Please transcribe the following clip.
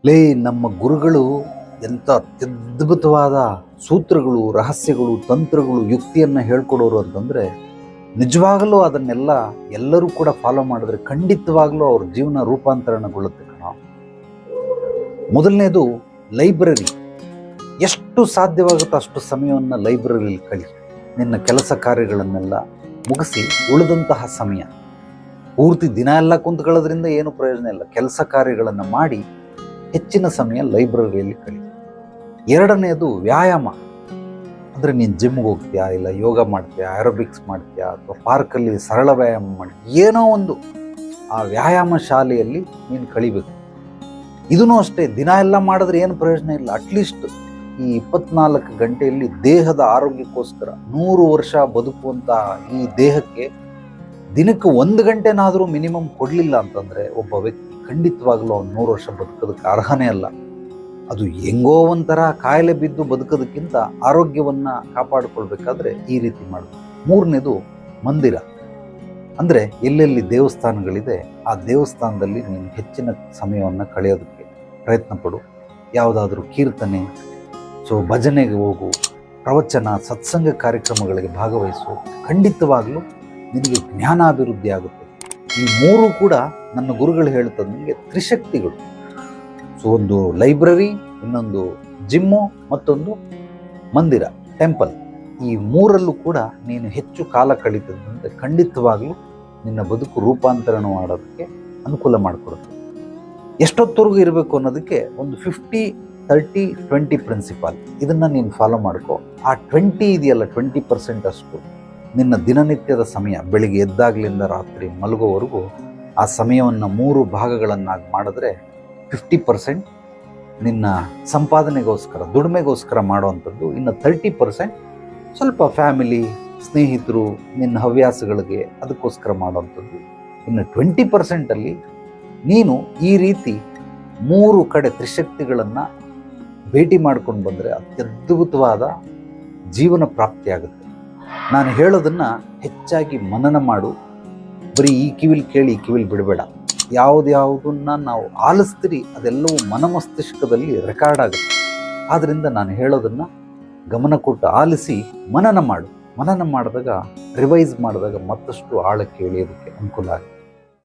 ಲೇ, ನಮ್ಮ ಗುರುಗಳು ಎಂಥ ಅತ್ಯದ್ಭುತವಾದ ಸೂತ್ರಗಳು, ರಹಸ್ಯಗಳು, ತಂತ್ರಗಳು, ಯುಕ್ತಿಯನ್ನು ಹೇಳ್ಕೊಡೋರು ಅಂತಂದರೆ ನಿಜವಾಗಲೂ ಅದನ್ನೆಲ್ಲ ಎಲ್ಲರೂ ಕೂಡ ಫಾಲೋ ಮಾಡಿದ್ರೆ ಖಂಡಿತವಾಗ್ಲೂ ಅವ್ರ ಜೀವನ ರೂಪಾಂತರಣಗೊಳ್ಳುತ್ತೆ ಕಣ. ಮೊದಲನೇದು ಲೈಬ್ರರಿ. ಎಷ್ಟು ಸಾಧ್ಯವಾಗುತ್ತೋ ಅಷ್ಟು ಸಮಯವನ್ನು ಲೈಬ್ರರಿಲಿ ಕಳಿ. ನಿನ್ನ ಕೆಲಸ ಕಾರ್ಯಗಳನ್ನೆಲ್ಲ ಮುಗಿಸಿ ಉಳಿದಂತಹ ಸಮಯ ಪೂರ್ತಿ ದಿನ ಎಲ್ಲ ಕುಂತ್ಕೊಳ್ಳೋದ್ರಿಂದ ಏನು ಪ್ರಯೋಜನ ಇಲ್ಲ. ಕೆಲಸ ಕಾರ್ಯಗಳನ್ನು ಮಾಡಿ ಹೆಚ್ಚಿನ ಸಮಯ ಲೈಬ್ರರಿಯಲ್ಲಿ ಕಳಿ. ಎರಡನೆಯದು ವ್ಯಾಯಾಮ. ಅಂದರೆ ನೀನು ಜಿಮ್ಗೆ ಹೋಗ್ತೀಯಾ, ಇಲ್ಲ ಯೋಗ ಮಾಡ್ತೀಯಾ, ಆ್ಯರೋಬಿಕ್ಸ್ ಮಾಡ್ತೀಯಾ, ಅಥವಾ ಪಾರ್ಕಲ್ಲಿ ಸರಳ ವ್ಯಾಯಾಮ ಮಾಡಿ ಏನೋ ಒಂದು ಆ ವ್ಯಾಯಾಮ ಶಾಲೆಯಲ್ಲಿ ನೀನು ಕಳಿಬೇಕು. ಇದೂ ಅಷ್ಟೇ, ದಿನ ಎಲ್ಲ ಮಾಡಿದ್ರೆ ಏನು ಪ್ರಯೋಜನ ಇಲ್ಲ. ಅಟ್ಲೀಸ್ಟ್ ಈ 24 ಗಂಟೆಯಲ್ಲಿ ದೇಹದ ಆರೋಗ್ಯಕ್ಕೋಸ್ಕರ 100 ವರ್ಷ ಬದುಕುವಂಥ ಈ ದೇಹಕ್ಕೆ ದಿನಕ್ಕೆ 1 ಗಂಟೆನಾದರೂ ಮಿನಿಮಮ್ ಕೊಡಲಿಲ್ಲ ಅಂತಂದರೆ ಒಬ್ಬ ವ್ಯಕ್ತಿ ಖಂಡಿತವಾಗ್ಲೂ ಅವ್ನು 100 ವರ್ಷ ಬದುಕೋದಕ್ಕೆ ಅರ್ಹನೇ ಅಲ್ಲ. ಅದು ಹೆಂಗೋ ಒಂಥರ ಕಾಯಿಲೆ ಬಿದ್ದು ಬದುಕೋದಕ್ಕಿಂತ ಆರೋಗ್ಯವನ್ನು ಕಾಪಾಡಿಕೊಳ್ಬೇಕಾದ್ರೆ ಈ ರೀತಿ ಮಾಡಬೇಕು. ಮೂರನೇದು ಮಂದಿರ. ಅಂದರೆ ಎಲ್ಲೆಲ್ಲಿ ದೇವಸ್ಥಾನಗಳಿದೆ ಆ ದೇವಸ್ಥಾನದಲ್ಲಿ ನೀನು ಹೆಚ್ಚಿನ ಸಮಯವನ್ನು ಕಳೆಯೋದಕ್ಕೆ ಪ್ರಯತ್ನ ಪಡು. ಯಾವುದಾದ್ರೂ ಕೀರ್ತನೆ, ಭಜನೆಗೆ ಹೋಗು, ಪ್ರವಚನ, ಸತ್ಸಂಗ ಕಾರ್ಯಕ್ರಮಗಳಿಗೆ ಭಾಗವಹಿಸು. ಖಂಡಿತವಾಗ್ಲೂ ನಿನಗೆ ಜ್ಞಾನಾಭಿವೃದ್ಧಿ ಆಗುತ್ತೆ. ಈ ಮೂರು ಕೂಡ ನನ್ನ ಗುರುಗಳು ಹೇಳ್ತದೆ ನಿಮಗೆ ತ್ರಿಶಕ್ತಿಗಳು. ಒಂದು ಲೈಬ್ರರಿ, ಇನ್ನೊಂದು ಜಿಮ್ಮು, ಮತ್ತೊಂದು ಮಂದಿರ, ಟೆಂಪಲ್. ಈ ಮೂರಲ್ಲೂ ಕೂಡ ನೀನು ಹೆಚ್ಚು ಕಾಲ ಕಳೀತದಂತೆ ಖಂಡಿತವಾಗ್ಲೂ ನಿನ್ನ ಬದುಕು ರೂಪಾಂತರಣ ಮಾಡೋದಕ್ಕೆ ಅನುಕೂಲ ಮಾಡಿಕೊಡುತ್ತೆ. ಎಷ್ಟೊತ್ತವರೆಗೂ ಇರಬೇಕು ಅನ್ನೋದಕ್ಕೆ ಒಂದು 50-30-20 ಪ್ರಿನ್ಸಿಪಾಲ್. ಇದನ್ನು ನೀನು ಫಾಲೋ ಮಾಡ್ಕೋ. ಆ 20 ಇದೆಯಲ್ಲ, 20% ಅಷ್ಟು ನಿನ್ನ ದಿನನಿತ್ಯದ ಸಮಯ, ಬೆಳಿಗ್ಗೆ ಎದ್ದಾಗಲಿಂದ ರಾತ್ರಿ ಮಲಗೋವರೆಗೂ ಆ ಸಮಯವನ್ನು 3 ಭಾಗಗಳನ್ನಾಗಿ ಮಾಡಿದ್ರೆ 50% ನಿನ್ನ ಸಂಪಾದನೆಗೋಸ್ಕರ, ದುಡಿಮೆಗೋಸ್ಕರ ಮಾಡೋವಂಥದ್ದು. ಇನ್ನು 30% ಸ್ವಲ್ಪ ಫ್ಯಾಮಿಲಿ, ಸ್ನೇಹಿತರು, ನಿನ್ನ ಹವ್ಯಾಸಗಳಿಗೆ ಅದಕ್ಕೋಸ್ಕರ ಮಾಡೋವಂಥದ್ದು. ಇನ್ನು 20% ನೀನು ಈ ರೀತಿ 3 ಕಡೆ ತ್ರಿಶಕ್ತಿಗಳನ್ನು ಭೇಟಿ ಮಾಡ್ಕೊಂಡು ಬಂದರೆ ಅತ್ಯದ್ಭುತವಾದ ಜೀವನ ಪ್ರಾಪ್ತಿಯಾಗುತ್ತೆ. ನಾನು ಹೇಳೋದನ್ನು ಹೆಚ್ಚಾಗಿ ಮನನ ಮಾಡು. ಬರೀ ಈ ಕಿವಿಲಿ ಕೇಳಿ ಈ ಕಿವಿಲಿ ಬಿಡಬೇಡ. ಯಾವುದನ್ನ ನಾವು ಆಲಿಸ್ತೀರಿ ಅದೆಲ್ಲವೂ ಮನಮಸ್ತಿಷ್ಕದಲ್ಲಿ ರೆಕಾರ್ಡ್ ಆಗುತ್ತೆ. ಆದ್ದರಿಂದ ನಾನು ಹೇಳೋದನ್ನು ಗಮನ ಕೊಟ್ಟು ಆಲಿಸಿ ಮನನ ಮಾಡು. ಮನನ ಮಾಡಿದಾಗ, ರಿವೈಸ್ ಮಾಡಿದಾಗ ಮತ್ತಷ್ಟು ಆಳಕ್ಕೆ ಇಳಿಯೋದಕ್ಕೆ ಅನುಕೂಲ ಆಗುತ್ತೆ.